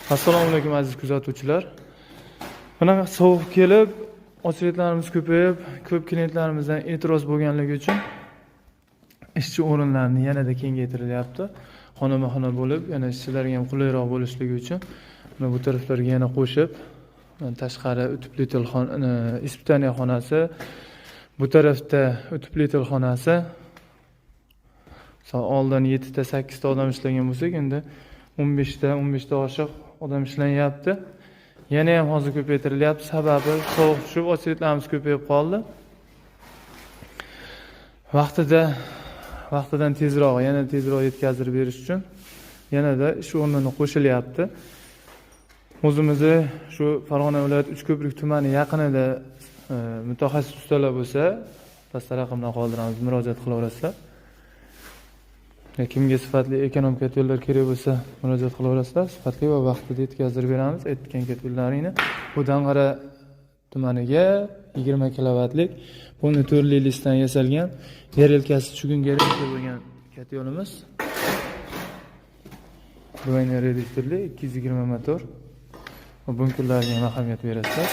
Assalomu alaykum aziz kuzatuvchilar. Bunaqa sovuq kelib, ochliklarimiz ko'payib, ko'p klientlarimizdan e'tiroz bo'lganligi uchun ishchi o'rinlarini yanada kengaytirilyapti. Xonama-xona bo'lib, yana ishchilarga ham qulayroq bo'lishligi uchun mana bu taraflarga yana qo'shib, tashqari o'tib-letilxona, ispitaniya xonasi, bu tarafda o'tib-letilxonasi. Oldin 7 ta 8 ta odam ishlagan bo'lsak, endi 15 ta oshiq odam ishlanyapti. Yana ham hozir ko'paytirilyapti. Sababi sovuq tushib, ochliklarimiz ko'payib qoldi. Vaqtidan tezroq, yana tezroq yetkazib berish uchun yanada ish o'rnini qo'shilyapti. O'zimizni shu Farg'ona viloyati Uchko'prik tumani yaqinida mutaxassis ustalar bo'lsa, pastda raqamdan qoldiramiz, murojaat qilaverasizlar. Kimga sifatli ekonomik yo'llar kerak bo'lsa, murojaat qilaverasizlar. Sifatli va vaqtida yetkazib beramiz. Aytgan yo'llaringni bu Dang'ara tumaniga 20 kilovatlik buni 4 listdan yasalgan yer yelkasi tushgunga bo'lgan katta yo'limiz. Duayner reduktorli 220 motor. Va bunkerlarga ahamiyat berasizlar.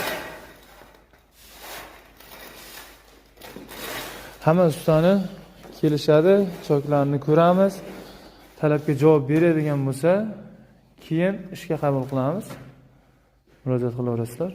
Hamma ustani kelishadi, choklarni ko'ramiz. Talabga javob beradigan bo'lsa, keyin ishga qabul qilamiz. Murojaat qilaverasizlar.